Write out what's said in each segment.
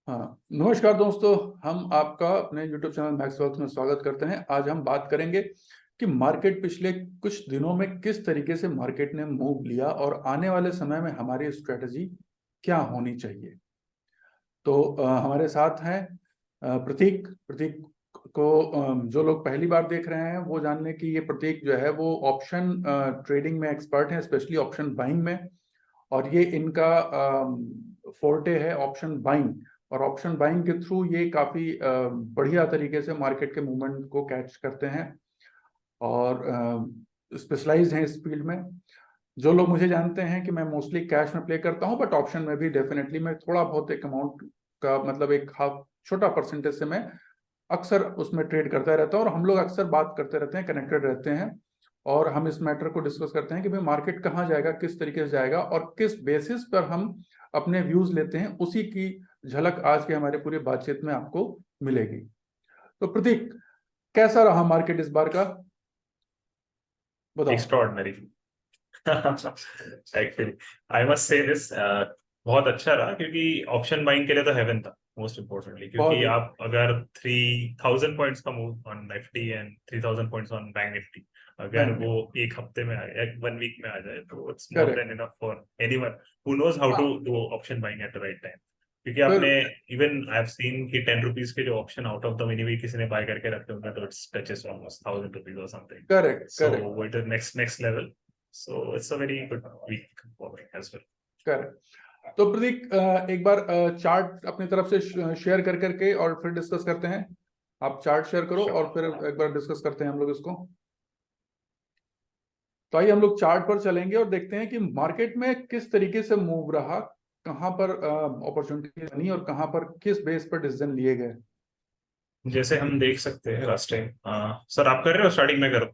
हाँ, नमस्कार दोस्तों। हम आपका अपने YouTube चैनल मैक्स वेल्थ में स्वागत करते हैं। आज हम बात करेंगे कि मार्केट पिछले कुछ दिनों में किस तरीके से मार्केट ने मूव लिया और आने वाले समय में हमारी स्ट्रेटजी क्या होनी चाहिए। तो हमारे साथ हैं प्रतीक। प्रतीक को जो लोग पहली बार देख रहे हैं वो जान लें कि ये प्रतीक जो है वो ऑप्शन ट्रेडिंग में एक्सपर्ट है, स्पेशली ऑप्शन बाइंग में। और ये इनका फोर्टे है ऑप्शन बाइंग। और ऑप्शन बाइंग के थ्रू ये काफी बढ़िया तरीके से मार्केट के मूवमेंट को कैच करते हैं और स्पेशलाइज हैं इस फील्ड में। जो लोग मुझे जानते हैं कि मैं मोस्टली कैश में प्ले करता हूं, बट ऑप्शन में भी डेफिनेटली मैं थोड़ा बहुत एक अमाउंट का, मतलब एक हाफ छोटा परसेंटेज से मैं अक्सर उसमें ट्रेड करता रहता हूं। और हम लोग अक्सर बात करते रहते हैं, कनेक्टेड रहते हैं, और हम इस मैटर को डिस्कस करते हैं कि भाई मार्केट कहाँ जाएगा, किस तरीके से जाएगा और किस बेसिस पर हम अपने व्यूज लेते हैं। उसी की झलक आज के हमारे पूरे बातचीत में आपको मिलेगी। तो प्रतीक, कैसा रहा मार्केट इस बार का, बताओ। Extraordinary actually I must say this बहुत अच्छा रहा क्योंकि ऑप्शन बाइंग के लिए तो हेवन था मोस्ट इम्पोर्टेंटली, बहुत क्योंकि ही आप अगर 3000 पॉइंट्स का move on Nifty and 3000 points on bank Nifty अगर बैंक वो एक हफ्ते में आ जाए, 1 वीक में आ जाए, तो it's more correct. Then enough for anyone who knows how to हाँ, do option buying at the right time. क्योंकि फिर आपने इवन आई हैव सीन कि 10 रुपीज के जो option out of the money भी किसी ने बाय करके रखे होंगे, तो इट्स टचेस ऑलमोस्ट 1000 रुपीज और something. Correct So correct it is next level. So it's a very good week for me as well. Correct. तो प्रतीक, एक बार चार्ट अपनी तरफ से शेयर कर करके और फिर डिस्कस करते हैं। आप चार्ट शेयर करो Sure. और फिर एक बार डिस्कस करते हैं हम लोग इसको। तो आइए हम लोग चार्ट पर चलेंगे और देखते हैं कि मार्केट में किस तरीके से मूव रहा, कहां पर अपॉर्चुनिटी बनी और कहां पर किस बेस पर डिसीजन लिए गए। जैसे हम देख सकते हैं लास्ट टाइम, सर आप कर रहे हो स्टार्टिंग में करो,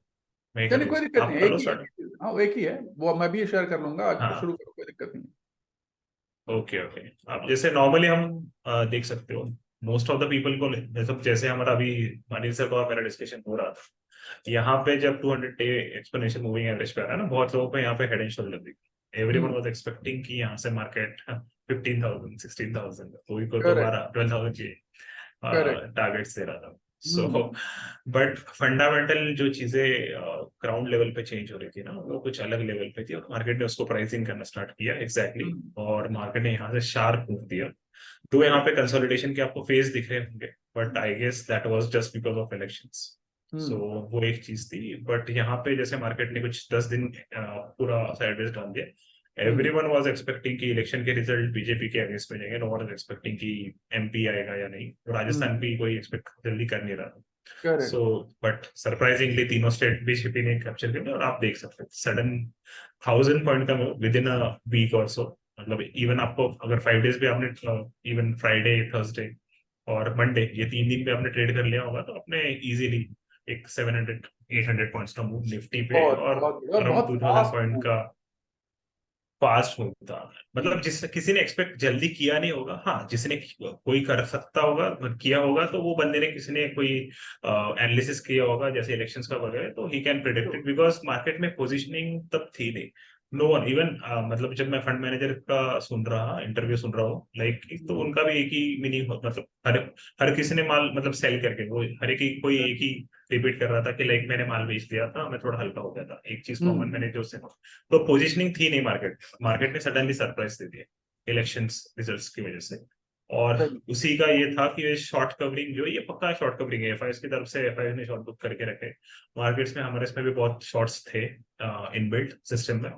मैं ही कर चलिए, लूँ, कोई दिक्कत आप नहीं, कर एक लो ही स्टार्ट। है। हाँ, वो एक ही है, वो मैं भी शेयर कर लूंगा। आज हाँ, शुरू करो, कोई दिक्कत नहीं ओके ओके। आप जैसे नॉर्मली हम देख सकते हो मोस्ट ऑफ द पीपल को, जैसे हमारा अभी अनिल सर का मेरा डिस्कशन हो रहा था, यहाँ पे जब 200 डे एक्सपोनेंशियल मूविंग एवरेज पे आ रहा है ना, बहुत लोगों को यहाँ पे हेड एंड शोल्डर दिख, एवरीवन वाज एक्सपेक्टिंग कि यहाँ से मार्केट 15,000 16,000, कोई को तो करेक्ट 12,000 की करेक्ट। टारगेट्स दे रहा था। सो बट फंडामेंटल जो चीजें ग्राउंड लेवल पे चेंज हो रही थी ना, वो कुछ अलग लेवल पे थी और मार्केट ने उसको प्राइसिंग करना स्टार्ट किया एग्जैक्टली। और मार्केट ने यहाँ से शार्प मूव दिया। तो यहाँ पे कंसोलिडेशन के आपको फेज दिख रहे होंगे, but I guess that was just because of elections. सो वो एक चीज थी, बट यहाँ पे जैसे मार्केट ने कुछ 10 दिन पूरा साइडवेज डाल दिया। एवरीवन वाज एक्सपेक्टिंग कि इलेक्शन के रिजल्ट बीजेपी के अगेंस्ट में जाएंगे, नो वन वाज एक्सपेक्टिंग कि एमपी आएगा या नहीं। राजस्थान भी कोई एक्सपेक्ट जल्दी कर नहीं रहा। करेक्ट। सो बट सरप्राइजिंगली तीनों स्टेट बीजेपी ने कैप्चर कर लिया और आप देख सकते हैं सडन 1000 पॉइंट का विद इन अ वीक और सो। मतलब इवन आपको अगर 5 डेज भी आपने, इवन फ्राइडे थर्सडे और मंडे, ये 3 दिन पे आपने ट्रेड कर लिया होगा, तो आपने इजीली एक 700 800 पॉइंट्स का मूव निफ्टी पे बहुत और बहुत बढ़िया, अराउंड बहुत 2000 फास्ट पॉइंट मूव। का फास्ट मूव था। मतलब जिस किसी ने एक्सपेक्ट जल्दी किया नहीं होगा, हाँ जिसने कोई कर सकता होगा किया होगा, तो वो बंदे ने किसी ने कोई एनालिसिस किया होगा जैसे इलेक्शंस का वगैरह, तो he can predict it because market में पोजीशनिंग तब थी नहीं। नो वन इवन, मतलब जब मैं फंड मैनेजर का सुन रहा इंटरव्यू सुन रहा हूँ लाइक, तो उनका भी एक ही मीनिंग, मतलब हर हर किसी ने माल मतलब सेल करके, वो हर एक ही कोई एक ही रिपीट कर रहा था कि लाइक मैंने माल बेच दिया था, मैं थोड़ा हल्का हो गया था, एक चीज कॉमन मैंने जो से। तो पोजीशनिंग थी नहीं मार्केट, मार्केट ने सडनली सरप्राइज दे दिया इलेक्शंस रिजल्ट्स की वजह से। और सही। उसी का ये था कि ये शॉर्ट कवरिंग, जो ये पक्का शॉर्ट कवरिंग है एफआईएस की तरफ से, एफआईएस ने शॉर्ट बुक करके रखे मार्केट्स में, हमारे इसमें भी बहुत शॉर्ट्स थे इनबिल्ट सिस्टम में।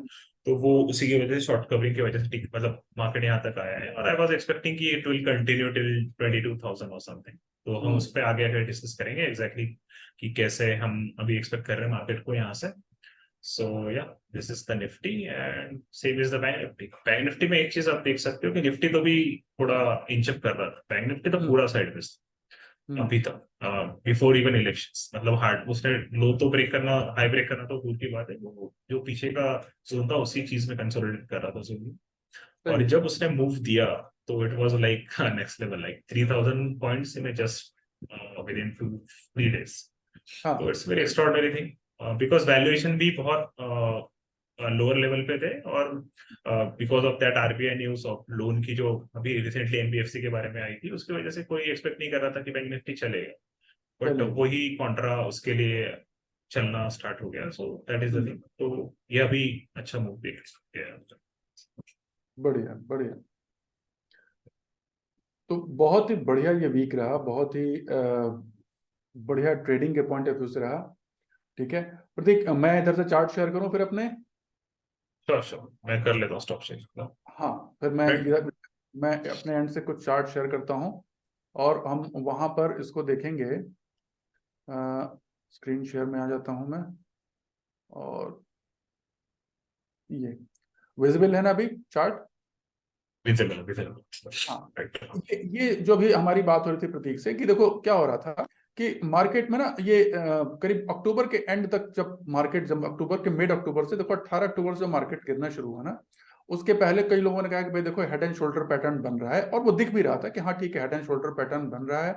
तो वो उसी की वजह से शॉर्ट कवरिंग की वजह से मतलब मार्केट यहाँ तक आया है। और आई वाज एक्सपेक्टिंग कि इट विल कंटिन्यू टिल 22,000 और समथिंग। तो हम उस पर आगे आगे डिस्कस करेंगे एग्जैक्टली कि कैसे हम अभी एक्सपेक्ट कर रहे हैं मार्केट को यहाँ से। So yeah, this is the Nifty and same is the Bank Nifty. Bank Nifty में एक चीज आप देख सकते हो कि निफ्टी तो भी थोड़ा इंच अप कर रहा था, बैंक निफ्टी तो पूरा साइड में अभी तक बिफोर इवन इलेक्शंस। मतलब हार्ड उसने लो तो ब्रेक करना, हाई ब्रेक करना तो दूर की बात है, वो जो पीछे का जोन था उसी चीज में कंसोलिडेट कर रहा था जोन। और सही। जब उसने मूव दिया तो it was like next level, like 3000 points in just with in 2-3 days। तो हाँ, it's very extraordinary thing because valuation भी बहुत लोअर लेवल पे थे, और because of that RBI news of loan की जो अभी रिसेंटली एनबीएफसी के बारे में आई थी, उसकी वजह से कोई एक्सपेक्ट नहीं कर रहा था कि बैंक निफ्टी चलेगा, बट चलेगा। वही कॉन्ट्रा उसके लिए चलना स्टार्ट हो गया। So that is the thing. तो ये अभी अच्छा मूव देख सकते हैं। बढ़िया बढ़िया। तो बहुत ही बढ़िया ये वीक रहा, बहुत ही बढ़िया ट्रेडिंग के पॉइंट ऑफ व्यू से रहा। ठीक है प्रतीक, मैं इधर से चार्ट शेयर करूं फिर अपने। श्योर श्योर, मैं कर लेता हूँ स्टॉप से। हाँ, फिर मैं अपने एंड से कुछ चार्ट शेयर करता हूं और हम वहां पर इसको देखेंगे। स्क्रीन शेयर में आ जाता हूं मैं, और ये विजिबल है ना अभी चार्ट? Visible visible. हाँ, ये जो भी हमारी बात हो रही थी प्रतीक से कि देखो क्या हो रहा था कि मार्केट में ना ये करीब अक्टूबर के एंड तक, जब अक्टूबर के मिड अक्टूबर से देखो 18 अक्टूबर से मार्केट गिरना शुरू हुआ ना, उसके पहले कई लोगों ने कहा कि भाई देखो हेड एंड शोल्डर पैटर्न बन रहा है, और वो दिख भी रहा था कि हाँ ठीक है हेड एंड शोल्डर पैटर्न बन रहा है।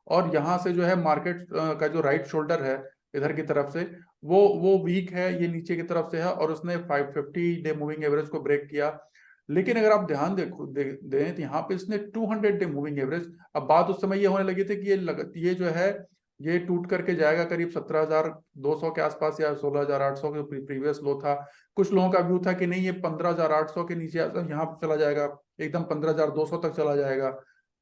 और यहाँ से जो है मार्केट का जो राइट शोल्डर है इधर की तरफ से, वो वीक है, ये नीचे की तरफ से है, और उसने 550 डे मूविंग एवरेज को ब्रेक किया। लेकिन अगर आप ध्यान दें तो यहाँ पे इसने 200 डे मूविंग एवरेज, अब बात उस समय ये होने लगी थी कि ये जो है ये टूट करके जाएगा करीब 17,200 के आसपास या 16,800 के प्रीवियस लो था। कुछ लोगों का व्यू था कि नहीं ये 15,800 के नीचे यहाँ पे चला जाएगा, एकदम 15,200 तक चला जाएगा।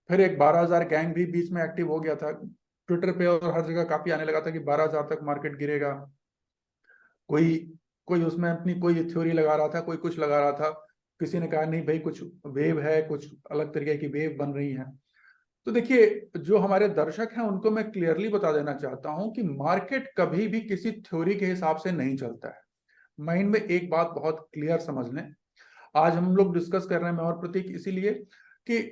फिर एक 12,000 गैंग भी बीच में एक्टिव हो गया था ट्विटर पे, और हर जगह काफी आने लगा था कि 12,000 तक मार्केट गिरेगा। कोई कोई उसमें अपनी कोई थ्योरी लगा रहा था, कोई कुछ लगा रहा था। किसी ने कहा नहीं भाई कुछ वेव है, कुछ अलग तरीके की वेव बन रही है। तो देखिए, जो हमारे दर्शक हैं उनको मैं क्लियरली बता देना चाहता हूं कि मार्केट कभी भी किसी थ्योरी के हिसाब से नहीं चलता है। माइंड में एक बात बहुत क्लियर समझ लें। आज हम लोग डिस्कस कर रहे हैं मैं और प्रतीक इसीलिए कि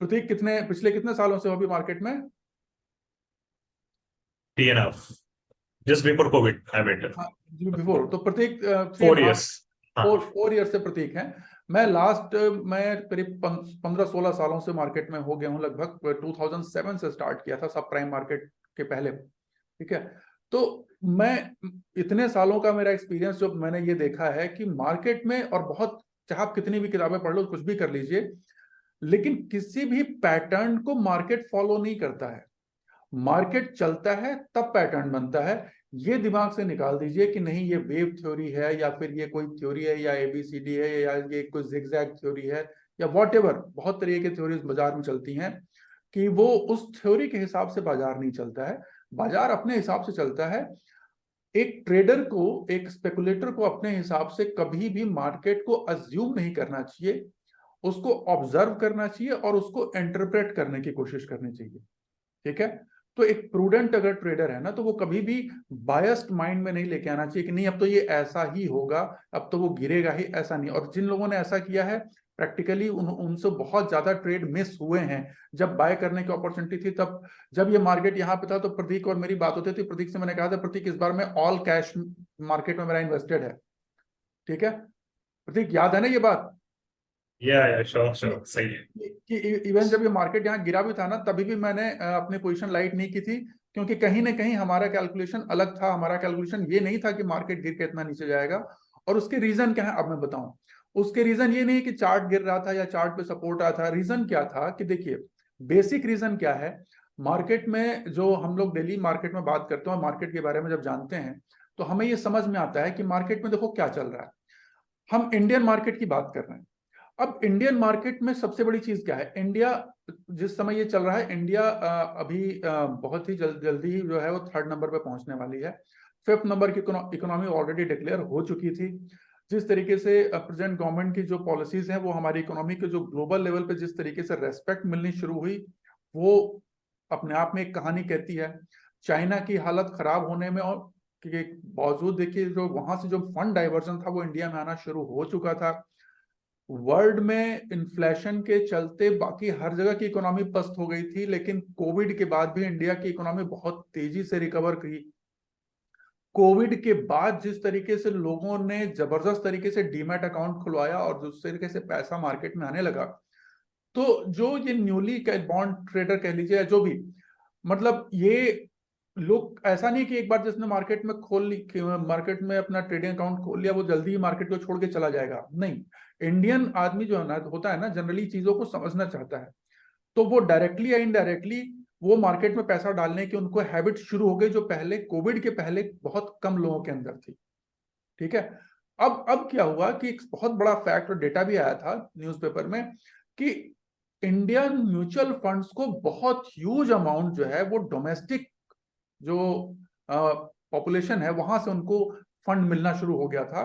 प्रतीक पिछले कितने सालों से हो अभी मार्केट में? 3.5, just before Covid I went. Before, तो प्रतीक 4 years। हाँ। 4 ईयर से प्रतीक है। मैं करीब 15-16 सालों से मार्केट में हो गया हूँ लगभग। 2007 से स्टार्ट किया था सब प्राइम मार्केट के पहले। ठीक है, तो मैं इतने सालों का मेरा एक्सपीरियंस जो मैंने ये देखा है कि मार्केट में, और बहुत चाहे आप कितनी भी किताबें पढ़ लो, कुछ भी कर लीजिए, लेकिन किसी भी पैटर्न को मार्केट फॉलो नहीं करता है। मार्केट चलता है तब पैटर्न बनता है। ये दिमाग से निकाल दीजिए कि नहीं ये वेव थ्योरी है, या फिर ये कोई थ्योरी है, या एबीसीडी है, या ये कोई जिगजैग थ्योरी है, या व्हाटएवर, बहुत तरीके की थ्योरीज बाजार में चलती हैं, कि वो उस थ्योरी के हिसाब से बाजार नहीं चलता है। बाजार अपने हिसाब से चलता है। एक ट्रेडर को, एक स्पेकुलेटर को अपने हिसाब से कभी भी मार्केट को अज्यूम नहीं करना चाहिए, उसको ऑब्जर्व करना चाहिए और उसको इंटरप्रेट करने की कोशिश करनी चाहिए। ठीक है, तो एक प्रूडेंट अगर ट्रेडर है ना, तो वो कभी भी बायस्ड माइंड में नहीं लेके आना चाहिए कि नहीं अब तो ये ऐसा ही होगा, अब तो वो गिरेगा ही, ऐसा नहीं। और जिन लोगों ने ऐसा किया है प्रैक्टिकली उनसे बहुत ज्यादा ट्रेड मिस हुए हैं। जब बाय करने की अपॉर्चुनिटी थी, तब जब ये मार्केट यहाँ पे था, तो प्रतीक और मेरी बात होती थी। प्रतीक से मैंने कहा था प्रतीक इस बार में ऑल कैश मार्केट में मेरा इन्वेस्टेड है। ठीक है प्रतीक, याद है ना ये बात? या श्योर श्योर, सही है। कि इवन जब ये मार्केट यहाँ गिरा भी था ना, तभी भी मैंने अपनी पोजीशन लाइट नहीं की थी, क्योंकि कहीं ना कहीं हमारा कैलकुलेशन अलग था। हमारा कैलकुलेशन ये नहीं था कि मार्केट गिर के इतना नीचे जाएगा। और उसके रीजन क्या है अब मैं बताऊं। उसके रीजन ये नहीं कि चार्ट गिर रहा था या चार्ट पे सपोर्ट आया था। रीजन क्या था कि देखिए, बेसिक रीजन क्या है, मार्केट में जो हम लोग डेली मार्केट में बात करते हैं, मार्केट के बारे में जब जानते हैं, तो हमें ये समझ में आता है कि मार्केट में देखो क्या चल रहा है। हम इंडियन मार्केट की बात कर रहे हैं। अब इंडियन मार्केट में सबसे बड़ी चीज क्या है, इंडिया जिस समय ये चल रहा है, इंडिया अभी बहुत ही जल्दी ही जो है वो 3rd नंबर पे पहुंचने वाली है। 5th नंबर की इकोनॉमी ऑलरेडी डिक्लेयर हो चुकी थी। जिस तरीके से प्रेजेंट गवर्नमेंट की जो पॉलिसीज हैं, वो हमारी इकोनॉमी के जो ग्लोबल लेवल पे जिस तरीके से रेस्पेक्ट मिलनी शुरू हुई, वो अपने आप में एक कहानी कहती है। चाइना की हालत खराब होने में और के बावजूद देखिए, जो वहां से जो फंड डाइवर्जन था वो इंडिया में आना शुरू हो चुका था। वर्ल्ड में इन्फ्लेशन के चलते बाकी हर जगह की इकोनॉमी पस्त हो गई थी, लेकिन कोविड के बाद भी इंडिया की इकोनॉमी बहुत तेजी से रिकवर की। कोविड के बाद जिस तरीके से लोगों ने जबरदस्त तरीके से डीमैट अकाउंट खुलवाया और जिस तरीके से पैसा मार्केट में आने लगा, तो जो ये न्यूली बॉन्ड ट्रेडर कह लीजिए या जो भी, मतलब ये लोग ऐसा नहीं कि एक बार जिसने मार्केट में मार्केट में अपना ट्रेडिंग अकाउंट खोल लिया वो जल्दी ही मार्केट को छोड़ के चला जाएगा, नहीं। इंडियन आदमी जो है ना, होता है ना, जनरली चीजों को समझना चाहता है, तो वो डायरेक्टली या इनडायरेक्टली वो मार्केट में पैसा डालने की उनको हैबिट शुरू हो गई, जो पहले कोविड के पहले बहुत कम लोगों के अंदर थी। ठीक है। अब क्या हुआ कि एक बहुत बड़ा फैक्ट और डेटा भी आया था न्यूज़पेपर में कि इंडियन म्यूचुअल फंड्स को बहुत ह्यूज अमाउंट जो है वो डोमेस्टिक जो पॉपुलेशन है वहां से उनको फंड मिलना शुरू हो गया था।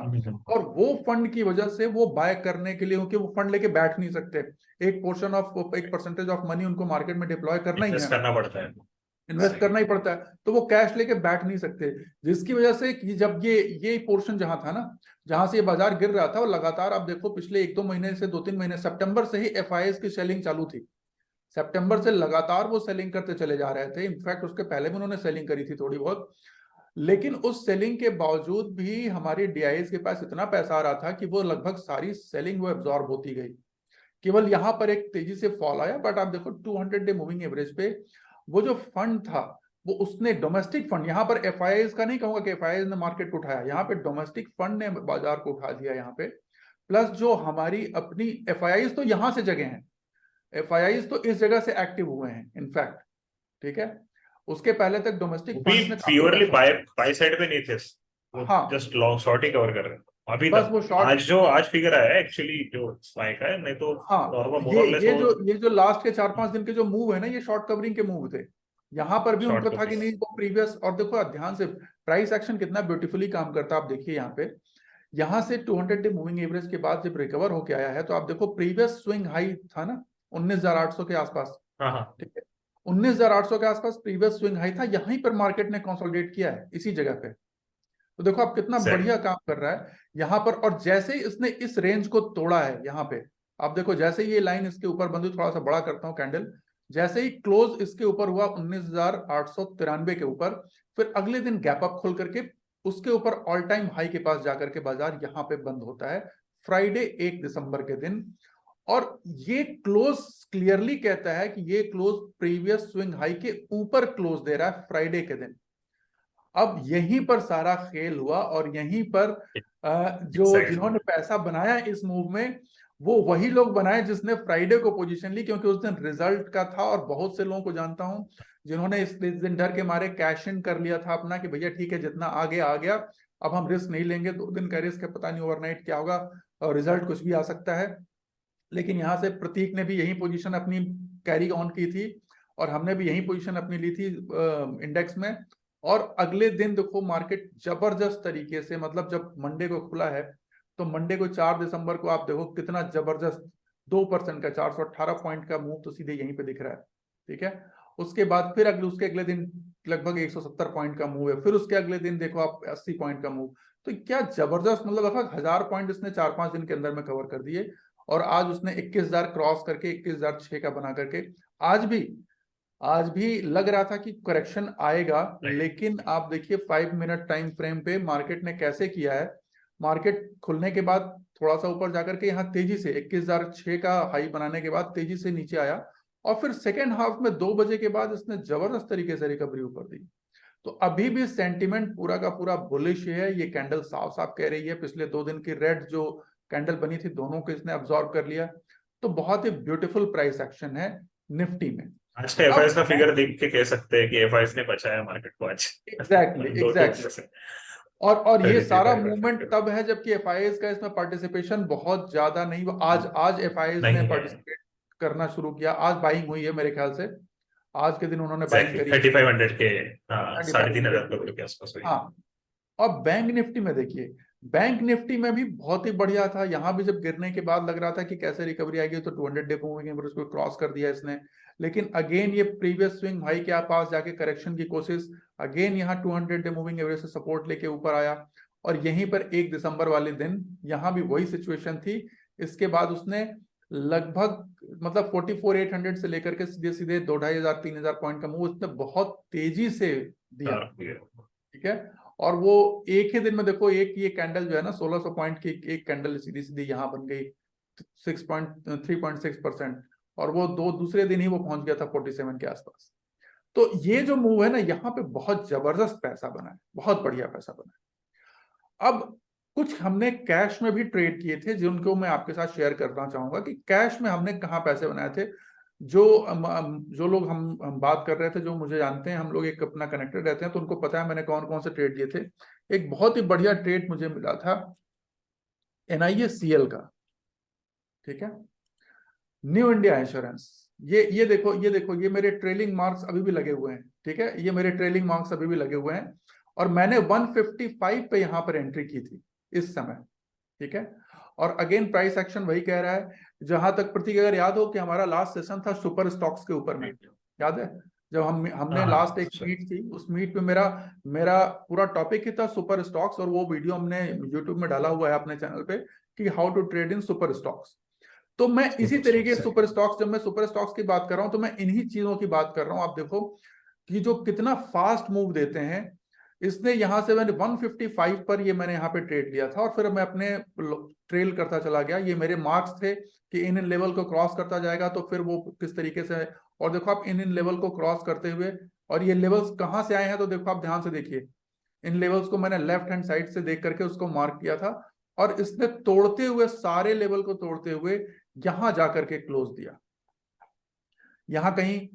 और वो फंड की वजह से वो बाय करने के लिए, क्योंकि वो फंड लेके बैठ नहीं सकते, एक परसेंटेज ऑफ मनी उनको मार्केट में डिप्लॉय करना ही इन्वेस्ट है, करना पड़ता है, इन्वेस्ट सही। करना ही पड़ता है, तो वो कैश लेके बैठ नहीं सकते। जिसकी वजह से कि जब ये पोर्शन जहां था ना, जहां से ये बाजार गिर रहा था, वो लगातार आप देखो पिछले 1-2 महीने से 2-3 महीने, सितंबर से ही एफआईएस की सेलिंग चालू थी। सितंबर से लगातार वो सेलिंग करते चले जा रहे थे, इनफैक्ट उसके पहले भी उन्होंने सेलिंग करी थी थोड़ी बहुत। लेकिन उस सेलिंग के बावजूद भी हमारी डीआईएस के पास इतना पैसा आ रहा था कि वो लगभग सारी सेलिंग वो एब्जॉर्ब होती गई। केवल यहां पर एक तेजी से फॉल आया, बट आप देखो 200 डे मूविंग एवरेज पे वो जो फंड था, वो उसने डोमेस्टिक फंड, यहां पर एफआईआईज का नहीं कहूंगा कि एफआईआईज ने मार्केट को उठाया, यहाँ पे डोमेस्टिक फंड ने बाजार को उठा दिया यहाँ पे। प्लस जो हमारी अपनी एफआईआईज तो यहां से जगह हैं, एफआईआईज तो इस जगह से एक्टिव हुए हैं इनफैक्ट। ठीक है। उसके पहले तक डोमेस्टिक वो भी फंड्स ने काफी प्योरली पैसा, बाय साइड पे नहीं थे, वो हाँ, जस्ट लॉन्ग शॉर्ट ही कवर कर रहे हैं अभी बस तक। वो शॉर्ट, आज फिगर आया है एक्चुअली जो स्पाइक है, नहीं तो हाँ, नॉर्मल ये मोरलेस ये वो जो ये जो लास्ट के 4-5 दिन के जो मूव है ना, ये शॉर्ट कवरिंग के मूव थे। यहां पर भी शॉर्ट उनको था कि कवरिंग। नहीं, वो प्रीवियस, और देखो आप ध्यान से प्राइस एक्शन कितना ब्यूटीफुली काम करता है, आप देखिए यहाँ पे। यहाँ से 200 डे मूविंग एवरेज के बाद जब रिकवर होके आया है, तो आप देखो प्रीवियस स्विंग हाई था ना 19,800 के आसपास। हाँ हाँ, ठीक है। 19,800 के आसपास प्रीवियस स्विंग हाई था, यहीं पर मार्केट ने कंसोलिडेट किया है इसी जगह पे। तो देखो आप कितना बढ़िया एग्जैक्ट। काम कर रहा है यहाँ पर। और जैसे ही इसने इस रेंज को तोड़ा है यहाँ पे, आप देखो जैसे ही ये लाइन इसके ऊपर बंदी, थोड़ा सा बड़ा करता हूँ कैंडल, जैसे ही क्लोज इसके ऊपर हुआ 19,893 के ऊपर, फिर अगले दिन गैप अप खोल करके उसके ऊपर ऑल टाइम हाई के पास जाकर के बाजार यहाँ पे बंद होता है फ्राइडे 1 दिसंबर के दिन। और ये क्लोज क्लियरली कहता है कि ये क्लोज प्रीवियस स्विंग हाई के ऊपर क्लोज दे रहा है फ्राइडे के दिन। अब यहीं पर सारा खेल हुआ, और यहीं पर जो एग्जैक्टली। जिन्होंने पैसा बनाया इस मूव में, वो वही लोग बनाए जिसने फ्राइडे को पोजीशन ली, क्योंकि उस दिन रिजल्ट का था। और बहुत से लोगों को जानता हूं जिन्होंने इस दिन डर के मारे कैश इन कर लिया था अपना, कि भैया ठीक है, जितना आ गया आ गया, अब हम रिस्क नहीं लेंगे, 2 दिन का रिस्क है, पता नहीं ओवरनाइट क्या होगा, और रिजल्ट कुछ भी आ सकता है। लेकिन यहाँ से प्रतीक ने भी यही पोजीशन अपनी कैरी ऑन की थी, और हमने भी यही पोजीशन अपनी ली थी इंडेक्स में। और अगले दिन देखो मार्केट जबरदस्त तरीके से, मतलब जब मंडे को खुला है, तो मंडे को 4 दिसंबर को आप देखो कितना जबरदस्त 2% का 418 पॉइंट का मूव तो सीधे यहीं पे दिख रहा है। ठीक है। उसके बाद फिर उसके अगले दिन लगभग 170 पॉइंट का मूव है, फिर उसके अगले दिन देखो आप 80 पॉइंट का मूव। तो क्या जबरदस्त, मतलब लगभग 1000 पॉइंट इसने 4-5 दिन के अंदर में कवर कर दिए। और आज उसने 21,000 क्रॉस करके 21,006 का बना करके, आज भी आज भी लग रहा था कि करेक्शन आएगा। लेकिन आप देखिए 5 मिनट टाइम फ्रेम पे मार्केट ने कैसे किया है। मार्केट खुलने के बाद थोड़ा सा ऊपर जाकर के यहाँ तेजी से 21,006 का हाई बनाने के बाद तेजी से नीचे आया, और फिर सेकेंड हाफ में 2 बजे के बाद इसने जबरदस्त तरीके से रिकवरी ऊपर दी। तो अभी भी सेंटिमेंट पूरा का पूरा बुलिश है। ये कैंडल साफ साफ कह रही है, पिछले 2 दिन की रेड जो कैंडल बनी थी, दोनों को इसने अब्सॉर्ब कर लिया। तो बहुत ही ब्यूटीफुल प्राइस एक्शन है निफ्टी में। आज का एफआईएस अब का फिगर देख के कह सकते हैं कि एफआईएस ने बचाया मार्केट को आज। एग्जैक्टली दो एग्जैक्टली से और ये सारा 33,500 मूवमेंट तब है जबकि एफआईएस का इसमें पार्टिसिपेशन बहुत ज्यादा नहीं हुआ। आज एफआईएस ने नहीं है। पार्टिसिपेट करना शुरू किया, आज बाइंग हुई है मेरे ख्याल से, आज के दिन उन्होंने बाइंग एग्जैक्टली करी 3500 के, हाँ, 3500 3,500 करोड़ के आसपास हुई। हाँ। और बैंक निफ्टी में देखिए, बैंक निफ्टी में भी बहुत ही बढ़िया था। यहां भी जब गिरने के बाद लग रहा था कि कैसे रिकवरी आएगी, तो 200 डे मूविंग एवरेज को क्रॉस कर दिया इसने। लेकिन अगेन ये प्रीवियस स्विंग हाई के पास जाके करेक्शन की कोशिश, अगेन यहाँ 200 डे मूविंग एवरेज से सपोर्ट लेके ऊपर आया। और यहीं पर 1 दिसंबर वाले दिन यहाँ भी वही सिचुएशन थी। इसके बाद उसने लगभग मतलब 44,800 से लेकर के सीधे सीधे 2,500-3,000 पॉइंट का मूव उसने बहुत तेजी से दिया। ठीक है। और वो एक ही दिन में देखो, एक ये कैंडल जो है ना 1,600 पॉइंट की एक कैंडल सीधी सीधी यहाँ बन गई 3.6%, और वो दूसरे दिन ही वो पहुंच गया था 47 के आसपास। तो ये जो मूव है ना, यहाँ पे बहुत जबरदस्त पैसा बना है, बहुत बढ़िया पैसा बना है। अब कुछ हमने कैश में भी ट्रेड किए थे जिनको मैं आपके साथ शेयर करना चाहूंगा कि कैश में हमने कहाँ पैसे बनाए थे। जो लोग हम बात कर रहे थे, जो मुझे जानते हैं, हम लोग एक अपना कनेक्टेड रहते हैं, तो उनको पता है मैंने कौन कौन से ट्रेड लिए थे। एक बहुत ही बढ़िया ट्रेड मुझे मिला था NISCL का, ठीक है, न्यू इंडिया इंश्योरेंस। ये देखो, ये मेरे ट्रेलिंग मार्क्स अभी भी लगे हुए हैं, ठीक है, ये मेरे ट्रेलिंग मार्क्स अभी भी लगे हुए हैं, और मैंने 155 पे यहां पर एंट्री की थी इस समय, ठीक है। और अगेन प्राइस एक्शन वही कह रहा है, जहां तक प्रतीक अगर याद हो कि हमारा लास्ट सेशन था सुपर स्टॉक्स के ऊपर में, याद है जब हमने लास्ट एक मीट थी, उस मीट में मेरा मेरा पूरा टॉपिक ही था सुपर स्टॉक्स, और वो वीडियो हमने यूट्यूब में डाला हुआ है अपने चैनल पे कि how to trade in super stocks. तो मैं इसी तरीके सुपर स्टॉक्स, जब मैं सुपर स्टॉक्स की बात कर रहा हूं तो मैं इन्हीं चीजों की बात कर रहा हूं। आप देखो कि जो कितना फास्ट मूव देते हैं, इसने यहां से मैंने 155 पर ये मैंने यहाँ पे ट्रेड लिया था, और फिर मैं अपने ट्रेल करता चला गया। ये मेरे मार्क्स थे कि इन लेवल को क्रॉस करता जाएगा तो फिर वो किस तरीके से, और देखो आप इन लेवल को क्रॉस करते हुए, और ये लेवल्स कहाँ से आए हैं तो देखो आप ध्यान से देखिए, इन लेवल्स को मैंने लेफ्ट हैंड साइड से देख करके उसको मार्क किया था, और इसने तोड़ते हुए, सारे लेवल को तोड़ते हुए यहां जाकर के क्लोज दिया। यहां कहीं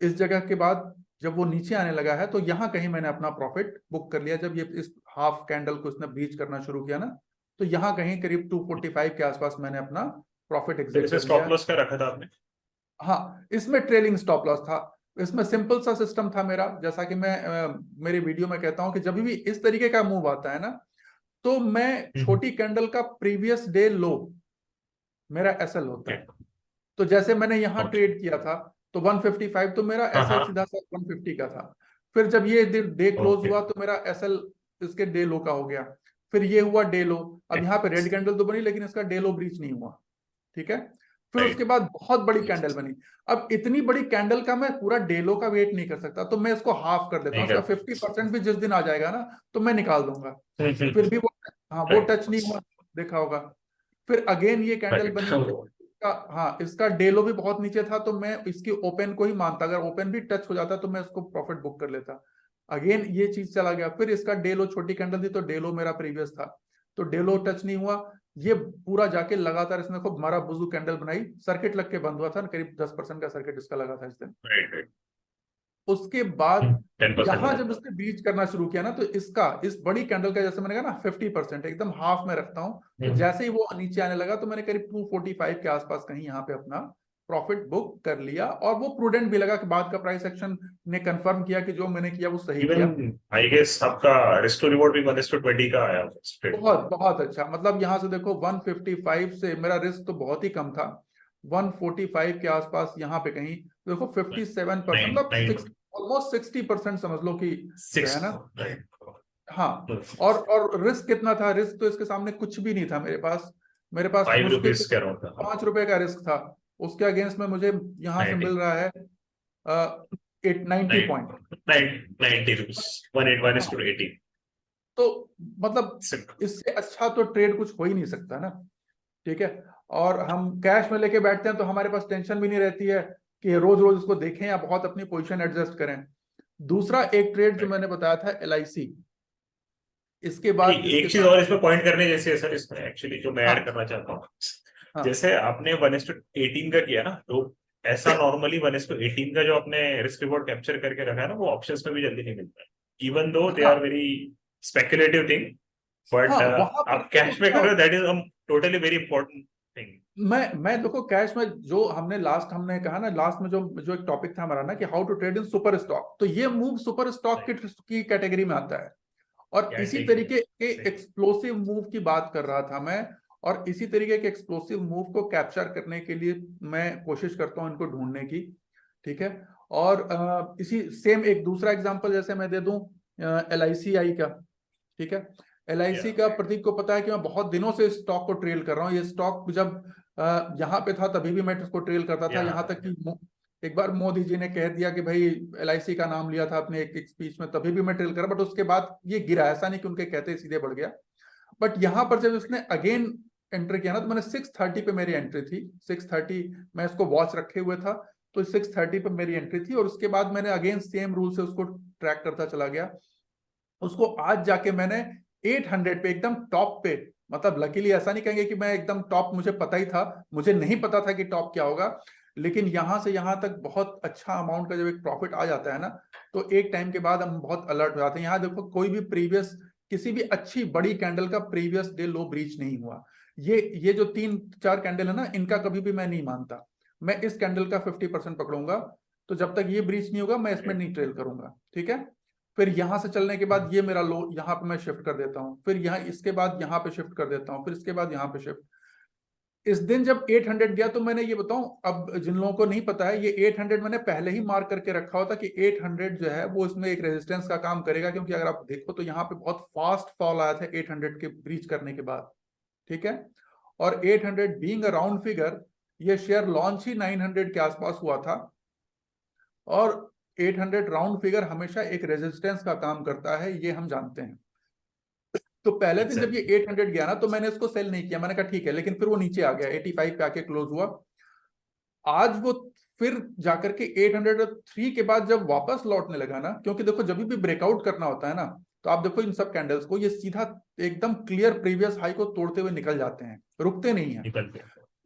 इस जगह के बाद जब वो नीचे आने लगा है, तो यहां कहीं मैंने अपना प्रॉफिट बुक कर लिया। जब ये इस हाफ कैंडल को इसने ब्रीच करना शुरू किया ना, तो यहां कहीं करीब 245 के आसपास मैंने अपना प्रॉफिट एग्जिट कर स्टॉप लिया। लॉस का रखा था आपने? हाँ, इसमें ट्रेलिंग स्टॉप लॉस था। इसमें सिंपल सा सिस्टम था मेरा, जैसा कि मैं मेरे वीडियो में कहता हूं कि जब भी इस तरीके का मूव आता है ना, तो मैं छोटी कैंडल का प्रीवियस डे लो मेरा SL होता है। तो जैसे मैंने यहाँ ट्रेड किया था तो 155, तो मेरा SL सीधा सा 150 का था। फिर जब ये डे क्लोज हुआ तो मेरा SL इसके डे लो का हो गया। फिर ये हुआ डे लो। अब यहाँ पे रेड कैंडल तो बनी, लेकिन इसका डे लो ब्रीच नहीं हुआ, ठीक है। फिर उसके बाद बहुत बड़ी कैंडल बनी। अब इतनी बड़ी कैंडल का मैं पूरा डे लो का वेट नहीं कर सकता, तो मैं इसको हाफ कर देता हूँ। इसका 50% भी जिस दिन आ जाएगा ना, तो मैं निकाल दूंगा। फिर भी वो, हाँ, वो टच नहीं हुआ, देखा होगा। फिर अगेन ये कैंडल बनी, हाँ, इसका डे लो भी बहुत नीचे था, तो मैं इसकी ओपन को ही मानता, अगर ओपन भी टच हो जाता तो मैं इसको प्रॉफिट बुक कर लेता। अगेन ये चीज चला गया। फिर इसका डे लो, छोटी कैंडल थी तो डे लो मेरा प्रीवियस था, तो डे लो टच नहीं हुआ। ये पूरा जाके लगातार इसने खूब मारा, बुजू कैंडल बनाई, सर्किट लग के बंद हुआ था, करीब 10% का सर्किट इसका लगा था इस दिन। उसके बाद यहां जब इसने ब्रीच करना शुरू किया ना, तो इसका, इस बड़ी कैंडल का, जैसे मैंने कहा ना 50% एकदम हाफ में रखता हूं, तो जैसे ही वो नीचे आने लगा तो मैंने करीब 245 के आसपास कहीं यहाँ पे अपना प्रॉफिट बुक कर लिया। और वो प्रूडेंट भी लगा कि बाद का प्राइस एक्शन ने कंफर्म किया कि जो मैंने किया वो सही किया। आई गेस आपका रिस्क टू रिवॉर्ड भी 1:20 का आया। बहुत बहुत अच्छा, मतलब यहाँ से देखो 155 से मेरा रिस्क तो बहुत ही कम था, 145 के आसपास यहाँ पे कहीं देखो 57%, मतलब ऑलमोस्ट 60% समझ लो कि गया ना। हाँ, और रिस्क कितना था? रिस्क तो इसके सामने कुछ भी नहीं था मेरे पास। मेरे पास मुश्किल से 5 रुपए का रिस्क था, उसके अगेंस्ट में मुझे यहाँ से मिल रहा है 90 पॉइंट, 90 रुपीज, 180। तो मतलब इससे अच्छा तो ट्रेड कुछ हो ही नहीं सकता ना, ठीक है। और हम कैश में लेके बैठते हैं तो हमारे पास टेंशन भी नहीं रहती है कि रोज रोज इसको देखें या बहुत अपनी पोजीशन एडजस्ट करें। दूसरा एक ट्रेड जो मैंने बताया था LIC, इसके बाद एक चीज और इसमें पॉइंट करने जैसे है सर, इसमें एक्चुअली जो मैं ऐड करना चाहता हूँ, जैसे आपने 1:18 का किया ना, तो ऐसा नॉर्मली 1:18 का जो आपने रिस्क रिवॉर्ड कैप्चर करके रखा है ना, वो ऑप्शंस में भी जल्दी नहीं मिलता है, even though they are very speculative thing, but आप कैश में कर रहे हो, that is totally very important thing. मैं देखो कैश में जो हमने कहा ना, लास्ट में जो एक टॉपिक था हमारा ना कि how to trade in super stock, तो ये मूव सुपर स्टॉक की कैटेगरी में आता है। और इसी तरीके के एक्सप्लोसिव मूव की बात कर रहा था मैं, और इसी तरीके के एक्सप्लोसिव मूव को कैप्चर करने के लिए मैं कोशिश करता हूं इनको ढूंढने की, ठीक है। और इसी सेम एक दूसरा एग्जांपल जैसे मैं दे दूं LICI का, ठीक है। LIC का प्रतीक को पता है कि मैं बहुत दिनों से स्टॉक को ट्रेल कर रहा हूँ। ये स्टॉक जब यहाँ पे था तभी भी मैं इसको ट्रेल करता था, यहाँ तक कि एक बार मोदी जी ने कह दिया कि भाई LIC का नाम लिया था अपने एक स्पीच में, तभी भी मैं ट्रेल करा, बट उसके बाद ये गिरा, ऐसा नहीं कि उनके कहते सीधे बढ़ गया। बट यहाँ पर जब इसने अगेन एंटर किया ना, तो मैंने 630 पे मेरी एंट्री थी, 630 मैं इसको वॉच रखे हुए था। तो 6:30 पे मेरी एंट्री थी और उसके बाद मैंने अगेन सेम रूल से उसको ट्रैक करता चला गया। उसको आज जाके मैंने 800 पे एकदम टॉप पे, मतलब लकीली ऐसा नहीं कहेंगे कि मैं एकदम टॉप, मुझे पता ही था, मुझे नहीं पता था कि टॉप क्या होगा, लेकिन यहां से यहां तक बहुत अच्छा अमाउंट का जब एक प्रॉफिट आ जाता है ना, तो एक टाइम के बाद हम बहुत अलर्ट हो जाते हैं। यहाँ देखो कोई भी प्रीवियस, किसी भी अच्छी बड़ी कैंडल का प्रीवियस डे लो ब्रीच नहीं हुआ। ये जो 3-4 कैंडल है ना, इनका कभी भी मैं नहीं मानता। मैं इस कैंडल का 50% पकड़ूंगा, तो जब तक ये ब्रीच नहीं होगा मैं इसमें नहीं ट्रेल करूंगा, ठीक है। फिर यहां से चलने के बाद ये मेरा लो, यहाँ पे मैं शिफ्ट कर देता हूँ, फिर यहाँ इसके बाद यहाँ पे शिफ्ट कर देता हूँ, फिर इसके बाद यहाँ पे शिफ्ट। इस दिन जब 800 गया तो मैंने ये बताऊं, अब जिन लोगों को नहीं पता है, ये 800 मैंने पहले ही मार्क करके रखा होता कि 800 जो है वो इसमें एक रेजिस्टेंस का काम करेगा, क्योंकि अगर आप देखो तो यहाँ पे बहुत फास्ट फॉल आया था 800 के ब्रीच करने के बाद, ठीक है। और 800 बीइंग अ राउंड फिगर, ये शेयर लॉन्च ही 900 के आसपास हुआ था, और 800 राउंड फिगर हमेशा एक रेजिस्टेंस का काम करता है, ये हम जानते हैं। तो पहले दिन जब ये 800 गया ना, तो मैंने इसको सेल नहीं किया, मैंने कहा ठीक है, लेकिन फिर वो नीचे आ गया, 85 पे आके क्लोज हुआ। आज वो फिर जाकर के 803 के बाद जब वापस लौटने लगा ना, क्योंकि देखो जब भी ब्रेकआउट करना होता है ना, तो आप देखो इन सब कैंडल्स को, ये सीधा एकदम क्लियर प्रीवियस हाई को तोड़ते हुए निकल जाते हैं, रुकते नहीं है।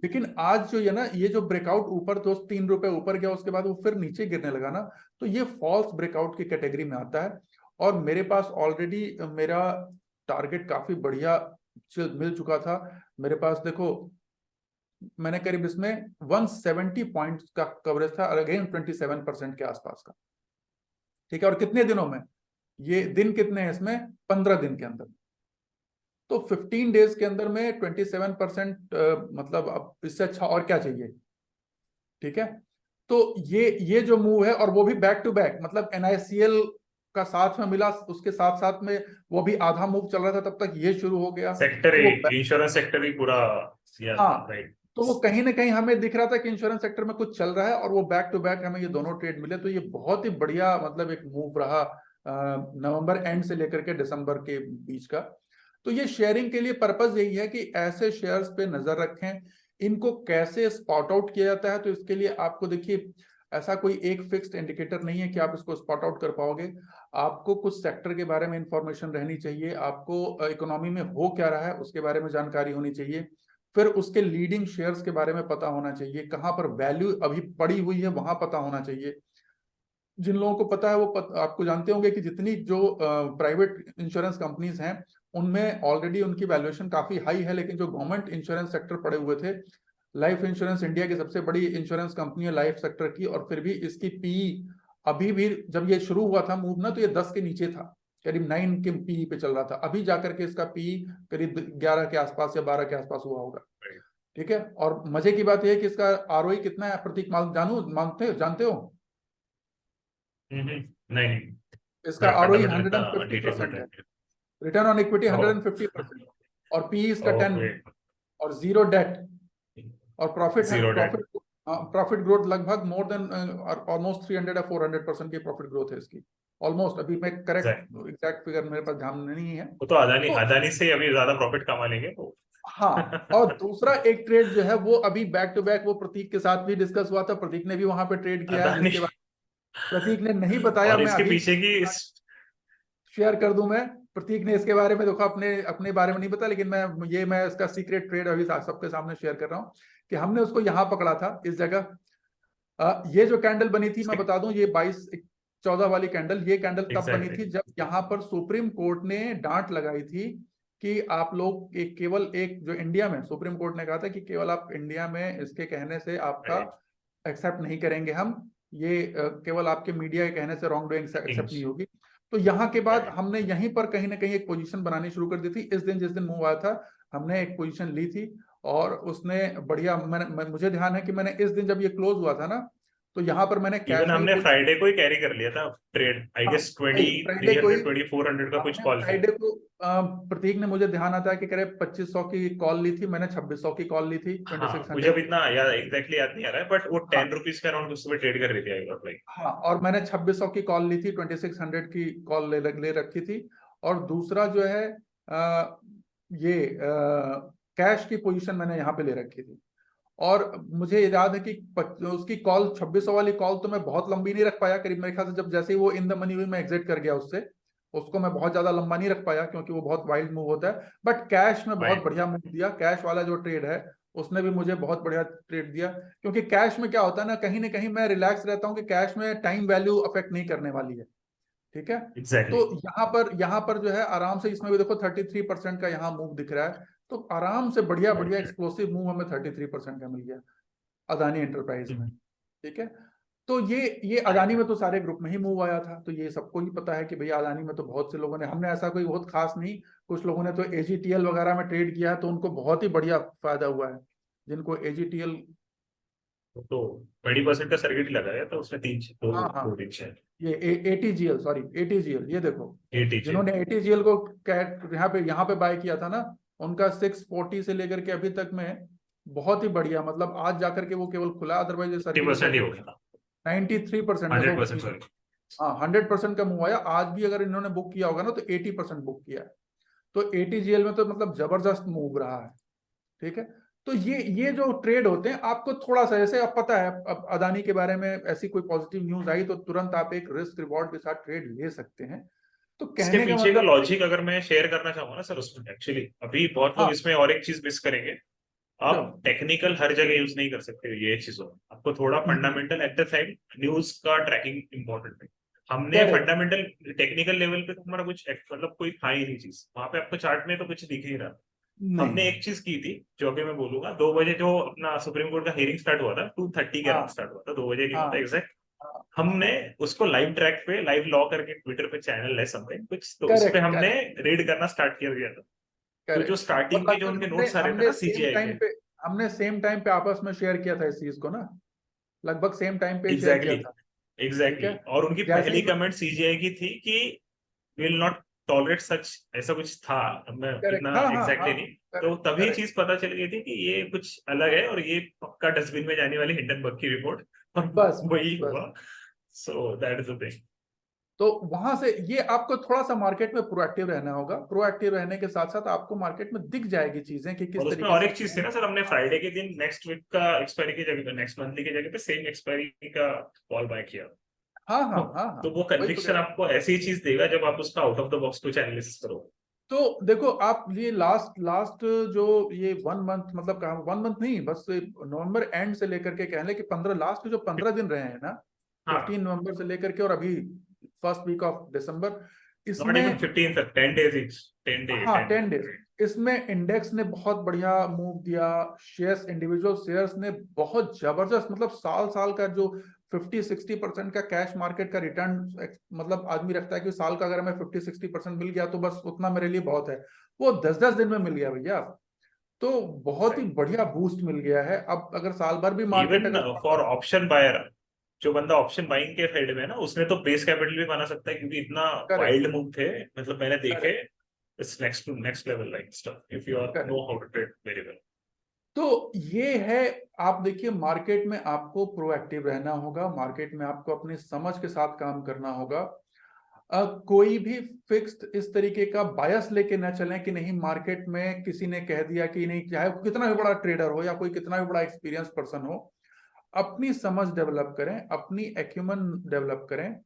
लेकिन आज जो है ना, ये जो ब्रेकआउट ऊपर तो 3 रुपए ऊपर गया, उसके बाद वो फिर नीचे गिरने लगा ना, तो ये फॉल्स ब्रेकआउट की कैटेगरी में आता है। और मेरे पास ऑलरेडी मेरा टारगेट काफी बढ़िया मिल चुका था। मेरे पास देखो, मैंने करीब इसमें 170 पॉइंट्स का कवरेज था, और अगेन 27% के आसपास का, ठीक है। और कितने दिनों में, ये दिन कितने हैं इसमें, 15 दिन के अंदर। तो 15 डेज के अंदर में 27%, मतलब अब इससे अच्छा और क्या चाहिए, ठीक है। तो ये जो मूव है, और वो भी बैक टू बैक, मतलब NICL का साथ में मिला, उसके साथ साथ में वो भी आधा मूव चल रहा था, तब तक ये शुरू हो गया, सेक्टर तो ही, वो, इंश्योरेंस सेक्टर ही पूरा हाँ, राइट। तो वो कहीं ना कहीं हमें दिख रहा था कि इंश्योरेंस सेक्टर में कुछ चल रहा है, और वो बैक टू बैक हमें ये दोनों ट्रेड मिले। तो ये बहुत ही बढ़िया, मतलब एक मूव रहा नवंबर एंड से लेकर के दिसंबर के बीच का। तो ये शेयरिंग के लिए पर्पज यही है कि ऐसे शेयर्स पे नजर रखें, इनको कैसे स्पॉट आउट किया जाता है। तो इसके लिए आपको देखिए, ऐसा कोई एक फिक्स्ड इंडिकेटर नहीं है कि आप इसको स्पॉट आउट कर पाओगे। आपको कुछ सेक्टर के बारे में इंफॉर्मेशन रहनी चाहिए, आपको इकोनॉमी में हो क्या रहा है उसके बारे में जानकारी होनी चाहिए, फिर उसके लीडिंग शेयर्स के बारे में पता होना चाहिए, कहां पर वैल्यू अभी पड़ी हुई है वहां पता होना चाहिए। जिन लोगों को पता है वो आपको जानते होंगे कि जितनी जो प्राइवेट इंश्योरेंस कंपनीज हैं, उनमें ऑलरेडी उनकी वैल्यूएशन काफी हाई है, लेकिन जो गवर्नमेंट इंश्योरेंस सेक्टर पड़े हुए थे, लाइफ इंश्योरेंस इंडिया की सबसे बड़ी इंश्योरेंस कंपनी है लाइफ सेक्टर की, और फिर भी इसकी पीई अभी भी, जब ये शुरू हुआ था मूव ना, तो ये 10 के नीचे था, करीब 9 के पीई पे चल रहा था। अभी जाकर के इसका पीई करीब 11 के आसपास या 12 के आसपास हुआ होगा, ठीक है। और मजे की बात यह है कि इसका ROI कितना है, प्रतीक जानते हो? नहीं, इसका मेरा ROI फंडामेंटल इतना डिटेल में 150% है, नहीं है। रिटर्न ऑन इक्विटी ओह 150%, और पीई इसका 10, ओके, और जीरो डेट, और प्रॉफिट है, जीरो डेट। प्रॉफिट ग्रोथ लगभग मोर देन ऑलमोस्ट 300 या 400% की प्रॉफिट ग्रोथ है इसकी, ऑलमोस्ट। अभी मैं करेक्ट एग्जैक्ट फिगर मेरे पास ध्यान नहीं है। वो तो अदानी तो अदानी से अभी ज्यादा प्रॉफिट कमा लेंगे वो। हाँ, और दूसरा एक ट्रेड जो है वो अभी बैक टू बैक, वो प्रतीक के साथ भी डिस्कस हुआ था, प्रतीक ने भी वहां पे ट्रेड किया है, अदानी जिसके बाद प्रतीक ने नहीं बताया, और मैं इसके अभी पीछे की शेयर कर दूं मैं। प्रतीक ने इसके बारे में देखो, अपने अपने बारे में नहीं पता, लेकिन मैं इसका सीक्रेट ट्रेड अभी सबके सामने शेयर कर रहा हूँ, कि हमने उसको यहाँ पकड़ा था इस जगह। ये जो कैंडल बनी थी, मैं बता दूं, ये 22-14 वाली कैंडल, ये कैंडल तब बनी एग्जैक्टली थी जब यहाँ पर सुप्रीम कोर्ट ने डांट लगाई थी कि आप लोग केवल एक, जो इंडिया में सुप्रीम कोर्ट ने कहा था कि केवल आप इंडिया में इसके कहने से आपका एक्सेप्ट नहीं करेंगे हम, ये केवल आपके मीडिया के कहने से रॉन्ग डूइंग एक्सेप्ट नहीं होगी। तो यहाँ के बाद हमने यहीं पर कहीं ना कहीं एक पोजीशन बनानी शुरू कर दी थी। इस दिन जिस दिन मूव आया था, हमने एक पोजीशन ली थी, और उसने बढ़िया, मुझे ध्यान है कि मैंने इस दिन जब ये क्लोज हुआ था ना, तो यहाँ पर मैंने इवन कैश वाली हमने पोजीशन, फ्राइडे को ही कैरी कर लिया था ट्रेड, आई हाँ गेस भाई, फ्राइडे को ही 2300 2400 का कुछ हमने कॉल थी। फ्राइडे को, प्रतीक ने, मुझे ध्यान आता है कि करीब 2500 की कॉल ली थी, मैंने 2600 की कॉल ली थी, हाँ, मुझे 2600। अब इतना याद एग्जैक्टली याद नहीं आ रहा है, बट वो हाँ 10 रुपीज के अराउंड उस समय ट्रेड कर रही थी आई गॉट लाइक। हाँ, और मैंने 2600 की कॉल ली थी, 2600 की कॉल ले रखी थी। और दूसरा जो है, ये कैश की पोजीशन मैंने यहाँ पे ले रखी थी। और मुझे याद है कि उसकी कॉल 2600 वाली कॉल तो मैं बहुत लंबी नहीं रख पाया, करीब मेरे ख्याल से जब जैसे ही वो इन द मनी हुई मैं एग्जिट कर गया उससे, उसको मैं बहुत ज्यादा लंबा नहीं रख पाया क्योंकि वो बहुत वाइल्ड मूव होता है। बट कैश में बहुत राइट। बढ़िया मूव दिया, कैश वाला जो ट्रेड है उसने भी मुझे बहुत बढ़िया ट्रेड दिया, क्योंकि कैश में क्या होता है ना कहीं मैं रिलैक्स रहता हूँ कि कैश में टाइम वैल्यू अफेक्ट नहीं करने वाली है। ठीक है। तो एग्जैक्टली। यहाँ पर जो है आराम से, इसमें भी देखो 33% का यहाँ मूव दिख रहा है, तो आराम से बढ़िया बढ़िया एक्सप्लोसिव मूव हमें 33% का मिल गया अदानी एंटरप्राइज में। ठीक है। तो ये अदानी में तो सारे ग्रुप में ही मूव आया था, तो ये सबको ही पता है कि भैया अदानी में तो बहुत से लोगों ने, हमने ऐसा कोई बहुत खास नहीं, कुछ लोगों ने तो एजीटीएल वगैरह में ट्रेड किया है तो उनको बहुत ही बढ़िया फायदा हुआ है, जिनको एजीटीएल। तो 20% का सर्किट लगाया तो उसने तीन दो हाँ हाँ, दो दिन शायद। ये एटीजीएल, सॉरी एटीजीएल, ये देखो एटीजे। जिन्होंने एटीजीएल को यहाँ पे बाय किया था ना, उनका 640 से लेकर के अभी तक में बहुत ही बढ़िया, मतलब आज जाकर के वो केवल खुला, अदरवाइज ये सर्किट 50% ही ऊपर हो गया। 93%, देखो 100%, सॉरी। हाँ 100% का मूव आया। आज भी अगर इन्होंने बुक किया होगा ना तो 80% बुक किया है, तो एटीजीएल में तो मतलब जबरदस्त मूव रहा है। ठीक है। तो ये जो ट्रेड होते हैं, आपको थोड़ा सा, जैसे अब पता है, अब अदानी के बारे में ऐसी कोई पॉजिटिव न्यूज आई तो तुरंत आप एक रिस्क रिवॉर्ड के साथ ट्रेड ले सकते हैं, तो इसके कहने का पीछे का मतलब। लॉजिक अगर मैं शेयर करना चाहूंगा ना सर, उसमें एक्चुअली अभी बहुत लोग हाँ इसमें और एक चीज मिस करेंगे। आप श्योर। टेक्निकल हर जगह यूज नहीं कर सकते ये चीजों में, आपको थोड़ा fundamental at the side news का ट्रैकिंग इंपॉर्टेंट है। हमने करेक्ट। फंडामेंटल टेक्निकल लेवल पे तो हमारा कुछ मतलब कोई था ही नहीं चीज वहां पे, आपको चार्ट में तो कुछ दिख ही रहा। नहीं। हमने एक चीज की थी जो अभी मैं बोलूंगा, 2 बजे जो अपना सुप्रीम कोर्ट का हियरिंग स्टार्ट हुआ था, 2:30 के हाँ अराउंड स्टार्ट हुआ था, 2 बजे नहीं हुआ था हाँ एग्जैक्ट। हाँ। हमने उसको लाइव ट्रैक पे लाइव लॉ करके ट्विटर पे चैनल है समथिंग कुछ, तो उस पे करेक्ट हमने करेक्ट रीड करना स्टार्ट कर दिया था। तो जो करेक्ट। और स्टार्टिंग के जो लगभग उनके हमने नोट्स आ रहे थे हमने ना सेम सीजीआई टाइम के। पे, हमने सेम टाइम पे आपस में शेयर किया था इस चीज को ना, लगभग सेम टाइम पे शेयर एग्जैक्टली किया था। exactly, ठीक है। Exactly exactly. और उनकी जैसे ही, पहली कमेंट सीजीआई की थी कि विल नॉट टॉलरेट सच, ऐसा कुछ था। मैं करेक्ट, इतना हाँ हाँ एग्जैक्टली हाँ, नहीं। तो करेक्ट तभी करेक्ट। चीज पता चल गई थी कि ये कुछ अलग है और ये पक्का डस्टबिन में जाने वाली हिंडनबर्ग की रिपोर्ट, और बस बस वही बस। हुआ। So that is the thing. तो वहां से ये आपको थोड़ा सा मार्केट में प्रोएक्टिव रहना होगा, प्रोएक्टिव रहने के साथ साथ आपको मार्केट में दिख जाएगी चीजें कि किस और उसमें तरीके और से एक चीज थी ना सर, हमने फ्राइडे के दिन नेक्स्ट वीक का एक्सपायरी की जगह पे, नेक्स्ट मंथली की जगह पे सेम एक्सपायरी का कॉल बाय किया। हाँ हाँ तो, हाँ हाँ। तो वो वही तो कह कन्विक्शन रहा हूँ। आपको ऐसी चीज देगा जब आप उसका आउट ऑफ द बॉक्स कुछ एनालिसिस करो। तो देखो आप ये लास्ट लास्ट जो ये 1 मंथ, मतलब कहा 1 मंथ नहीं, बस नवंबर एंड से लेकर के कह लें कि 15 लास्ट के जो 15 दिन रहे हैं ना, हाँ, 15 नवंबर से लेकर के और अभी first week of December, not even इसमें, 15 तक, 10 डेज इच, 10 डे हाँ 10। 10 डेज, इसमें इंडेक्स ने बहुत बढ़िया मूव दिया, शेयर्स, इंडिविजुअल शेयर्स ने बहुत जबरदस्त, मतलब साल साल का जो 50-60% का कैश मार्केट का रिटर्न, मतलब आदमी रखता है कि साल का अगर हमें 50-60% मिल गया तो बस उतना मेरे लिए बहुत है, वो 10-10 दिन में मिल गया भैया। तो बहुत ही बढ़िया बूस्ट मिल गया है। अब अगर साल भर भी मार्केट इवन अगर, फॉर ऑप्शन बायर, जो बंदा ऑप्शन बाइंग के साइड में है ना, उसने तो बेस कैपिटल भी बना सकता है, क्योंकि इतना करेक्ट वाइल्ड मूव थे, मतलब मैंने देखे। Correct it's next to next level like stuff if you are correct. Know how to trade very well. तो ये है, आप देखिए मार्केट में आपको प्रोएक्टिव रहना होगा, मार्केट में आपको अपनी समझ के साथ काम करना होगा। कोई भी फिक्स्ड इस तरीके का बायस लेके ना चलें कि नहीं मार्केट में किसी ने कह दिया कि नहीं, चाहे वो कितना भी बड़ा ट्रेडर हो या कोई कितना भी बड़ा एक्सपीरियंस पर्सन हो, अपनी समझ डेवलप करें, अपनी एक्यूमन डेवलप करें,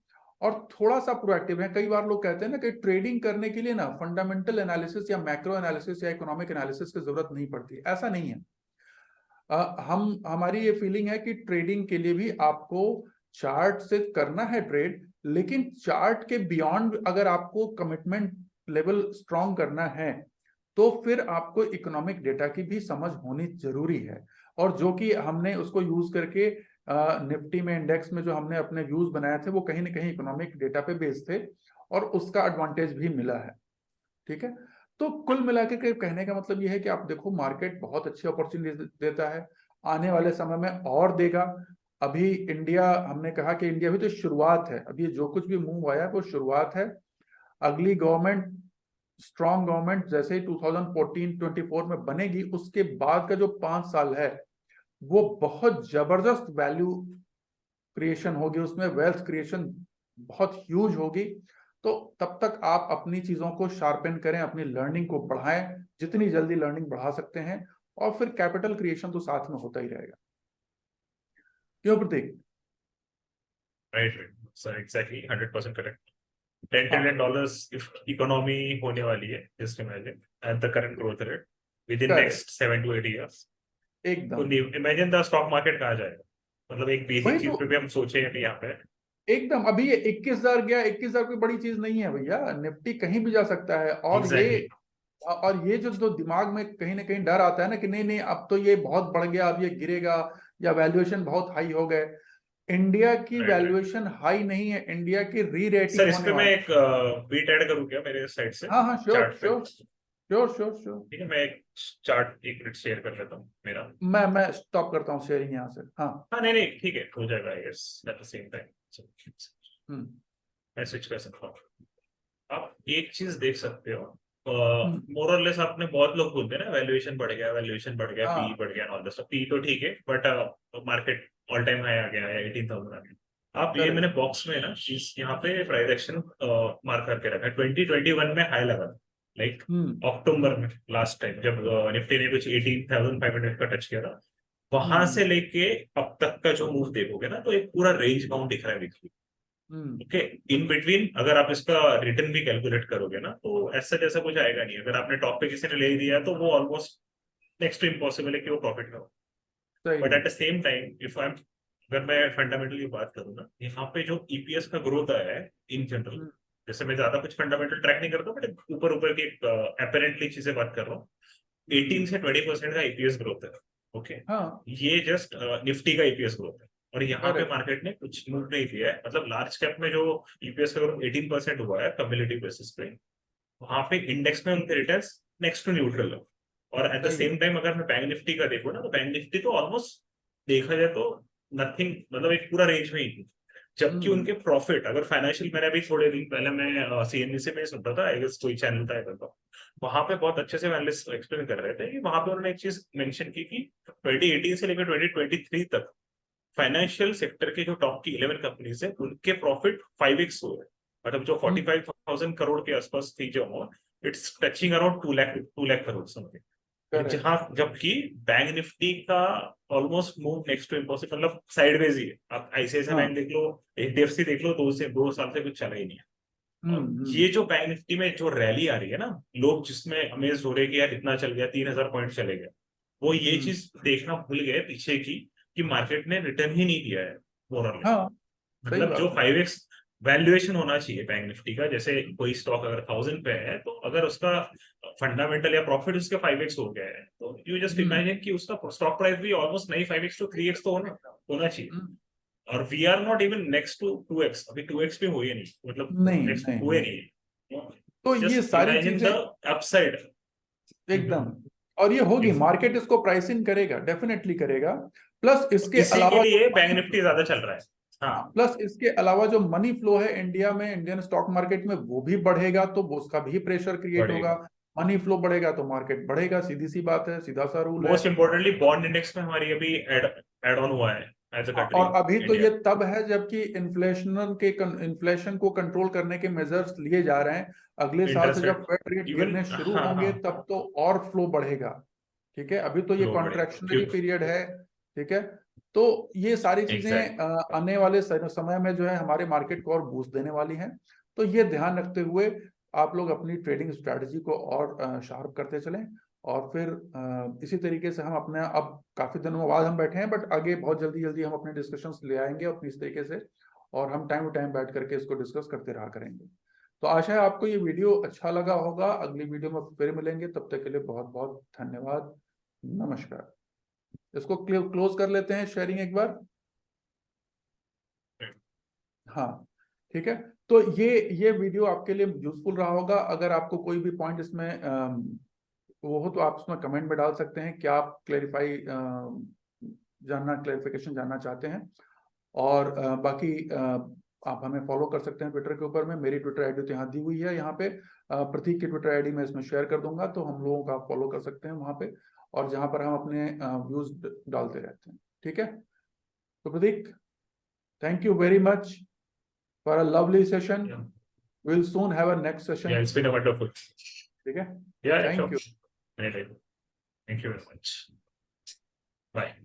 और थोड़ा सा प्रोएक्टिव है। कई बार लोग कहते हैं ना कि ट्रेडिंग करने के लिए ना फंडामेंटल एनालिसिस या मैक्रो एनालिसिस या इकोनॉमिक एनालिसिस की जरूरत नहीं पड़ती, ऐसा नहीं है। हम हमारी ये फीलिंग है कि ट्रेडिंग के लिए भी आपको चार्ट से करना है ट्रेड, लेकिन चार्ट के बियॉन्ड अगर आपको कमिटमेंट लेवल स्ट्रॉन्ग करना है तो फिर आपको इकोनॉमिक डेटा की भी समझ होनी जरूरी है। और जो कि हमने उसको यूज करके निफ्टी में, इंडेक्स में जो हमने अपने व्यूज बनाए थे वो कहीं ना कहीं इकोनॉमिक डेटा पे बेस्ड थे, और उसका एडवांटेज भी मिला है। ठीक है। तो कुल मिलाकर के कहने का मतलब यह है कि आप देखो मार्केट बहुत अच्छी अपॉर्चुनिटी देता है, आने वाले समय में और देगा। अभी इंडिया, हमने कहा कि इंडिया भी तो शुरुआत है, अभी जो कुछ भी मूव आया है वो शुरुआत है। अगली गवर्नमेंट, स्ट्रॉन्ग गवर्नमेंट जैसे ही 2014-24 में बनेगी, उसके बाद का जो 5 साल है वो बहुत जबरदस्त वैल्यू क्रिएशन होगी, उसमें वेल्थ क्रिएशन बहुत ह्यूज होगी। तो तब तक आप अपनी चीजों को शार्पेन करें, अपनी लर्निंग को बढ़ाएं, जितनी जल्दी लर्निंग बढ़ा सकते हैं, और फिर कैपिटल क्रिएशन तो साथ में होता ही रहेगा। क्यों प्रतीक? Right, exactly 100% correct. $10 हाँ ट्रिलियन इकोनॉमी होने वाली है, just imagine at the current growth rate with in correct, next 7 to 8 years। तो एकदम इमेजिन द स्टॉक मार्केट कहाँ जाएगा, मतलब एक वही बेसिक चीज तो, पे भी हम सोचे अभी यहाँ पे। एकदम। अभी ये 21,000 गया, 21,000 कोई बड़ी चीज नहीं है भैया, निफ्टी कहीं भी जा सकता है। एग्जैक्टली। और ये जो दिमाग में कहीं ना कहीं डर आता है ना कि नहीं नहीं अब तो ये बहुत बढ़ गया, अब ये गिरेगा, या वैल्यूएशन बहुत हाई हो गए। इंडिया की राइट राइट। वैल्यूएशन हाई नहीं है, इंडिया की री रेटिंग सर इस होने पे मैं वाली। एक बीट ऐड करूँ क्या मेरे साइड से हाँ हाँ, श्योर चार्ट पे? Sure sure sure sure. ठीक है, मैं एक चार्ट एक मिनट शेयर कर लेता हूँ मेरा। मैं स्टॉप करता हूँ शेयरिंग यहाँ से। हाँ। हाँ नहीं नहीं ठीक है, हो जाएगा I guess at the same time. Hmm मैं स्विच कर सकता हूँ। आप एक चीज देख सकते हो, हम्म, मोर और लेस आपने, बहुत लोग बोलते हैं ना वैल्यूएशन बढ़ गया, वैल्यूएशन बढ़ गया, पी हाँ बढ़ गया, ऑल द पी तो ठीक है, but market all time high आ गया है, 18,000 आ गया। आप ये मैंने करेक्ट। बॉक्स में ना चीज यहाँ पे प्राइस एक्शन मार्क करके रखा है। 2021 में हाई लगा था, लाइक अक्टूबर में लास्ट टाइम जब निफ्टी ने कुछ 18,500 का टच किया था। वहां से हम्म लेके अब तक का जो मूव देखोगे ना, तो एक पूरा रेंज बाउंड दिख रहा है weekly. Hmm okay, in between अगर आप इसका रिटर्न भी कैलकुलेट करोगे ना, तो ऐसा जैसा कुछ आएगा नहीं। अगर आपने टॉप पे किसी ने ले दिया तो वो ऑलमोस्ट नेक्स्ट टू इम्पॉसिबल है कि वो प्रॉफिट में हो। सही बट में। Eight the same time if I, अगर मैं फंडामेंटली बात करूँ ना, यहाँ पे जो ईपीएस का ग्रोथ आया है इन जनरल, हम्म जैसे मैं ज्यादा कुछ फंडामेंटल ट्रैक नहीं करता, बट ऊपर ऊपर की अपेरेंटली चीजें बात कर रहा हूँ। 18 हम्म, से 20% का ईपीएस ग्रोथ है। ओके, हाँ ये जस्ट निफ्टी का ईपीएस ग्रोथ है। और यहाँ पे करेक्ट। मार्केट ने कुछ मूव नहीं किया है, मतलब लार्ज कैप में जो ईपीएस का ग्रोथ 18% हुआ है कम्युलेटिव बेसिस पे, वहां पे इंडेक्स में उनके रिटर्न्स नेक्स्ट टू न्यूट्रल है। और एट द सही है। सेम टाइम अगर मैं बैंक निफ्टी का देखूँ ना, तो बैंक निफ्टी तो ऑलमोस्ट देखा जाए तो नथिंग, मतलब एक पूरा रेंज में ही थी। जबकि हम्म उनके प्रॉफिट अगर फाइनेंशियल, मैंने अभी थोड़े दिन पहले मैं सीएनबीसी में सुनता था, आई गेस कोई चैनल था करता, वहां पे बहुत अच्छे से एनालिस्ट एक्सप्लेन कर रहे थे कि वहां पे उन्होंने एक चीज मेंशन की कि 2018 से लेकर 2023 तक फाइनेंशियल सेक्टर के जो टॉप की 11 कंपनीज है, उनके प्रॉफिट 5x हुए। मतलब जो हम्म 45,000 करोड़ के आसपास थी जो amount, it's touching around 2 lakh crore something. Correct. जहां जबकि बैंक निफ्टी का almost move next to impossible, मतलब साइडवेज ही है। आप आईसीआईसीआई हाँ बैंक देख लो, एचडीएफसी देख लो, 2 साल से कुछ चला ही नहीं है। और हम्म। ये जो बैंक निफ्टी में जो रैली आ रही है ना, लोग जिसमें अमेज हो रहे हैं कि यार इतना चल गया, 3,000 पॉइंट चले गए, वो ये हम्म, चीज देखना भूल गए पीछे की, कि मार्केट ने रिटर्न ही नहीं दिया है मोरल। हाँ सही मतलब जो बात है। 5x वैल्यूएशन होना चाहिए बैंक निफ्टी का, जैसे कोई स्टॉक अगर 1,000 पे है, तो अगर उसका फंडामेंटल या प्रॉफिट उसके 5x हो गया है, तो यू जस्ट हम्म इमेजिन कि उसका स्टॉक प्राइस भी ऑलमोस्ट नहीं 5x तो 3x तो होना चाहिए। हम्म, और we are not even next to 2x, अभी 2x भी हो ही नहीं, मतलब नहीं नेक्स्ट नहीं हुए नहीं। नहीं। तो ये जस्ट सारी इमेजिन चीजें द अपसाइड। एकदम, और ये होगी, मार्केट इसको प्राइसिंग करेगा, डेफिनेटली करेगा। प्लस इसके इसी के अलावा जो लिए बैंक मनी, निफ्टी ज्यादा चल रहा है। हाँ प्लस इसके अलावा जो मनी फ्लो है इंडिया में, इंडियन स्टॉक मार्केट में, वो भी बढ़ेगा, तो वो उसका भी प्रेशर क्रिएट होगा। बढ़ेगा। मनी फ्लो बढ़ेगा तो मार्केट बढ़ेगा, सीधी सी बात है, सीधा सा रूल है। मोस्ट इम्पोर्टेंटली बॉन्ड इंडेक्स में हमारी अभी एड ऑन हुआ है एज अ कंट्री, और अभी तो इंडिया। ये तब है जबकि इन्फ्लेशन को कंट्रोल करने के मेजर्स लिए जा रहे हैं। अगले साल से इंटरेस्ट जब रेट फेड रेट इवन, गिरने शुरू हाँ होंगे हाँ, तब तो और फ्लो बढ़ेगा। ठीक है, अभी तो ये फ्लो बढ़ेगा कॉन्ट्रैक्शनरी क्यों। पीरियड है। ठीक है, तो ये सारी चीजें एग्जैक्ट। आने वाले समय में जो है हमारे मार्केट को और बूस्ट देने वाली हैं। तो ये ध्यान रखते हुए आप लोग अपनी ट्रेडिंग स्ट्रेटजी को और शार्प करते चलें। और फिर इसी तरीके से हम अपने, अब काफी दिनों बाद हम बैठे हैं, बट आगे बहुत जल्दी जल्दी हम अपने डिस्कशंस ले आएंगे अपनी इस तरीके से। और हम टाइम टू टाइम बैठ करके इसको डिस्कस करते रहा करेंगे। तो आशा है आपको ये वीडियो अच्छा लगा होगा। अगली वीडियो में फिर मिलेंगे, तब तक के लिए बहुत बहुत धन्यवाद। नमस्कार। इसको क्लोज कर लेते हैं शेयरिंग एक बार। हाँ ठीक है। तो ये वीडियो आपके लिए यूजफुल रहा होगा। अगर आपको कोई भी पॉइंट इसमें वो हो तो आप उसमें कमेंट में डाल सकते हैं, क्या आप क्लेरिफिकेशन जानना चाहते हैं। और बाकी आप हमें फॉलो कर सकते हैं ट्विटर के ऊपर में। मेरी ट्विटर आईडी तो यहाँ दी हुई है, यहाँ पे प्रतीक की ट्विटर आईडी मैं इसमें शेयर कर दूंगा, तो हम लोगों का आप फॉलो कर सकते हैं वहाँ पे, और जहाँ पर हम अपने व्यूज डालते रहते हैं। ठीक है, तो Prateek, thank you very much for a lovely session. Will soon have a next yeah session. It's been wonderful. ठीक है, yeah thank you. Sure. Thank you very much, bye.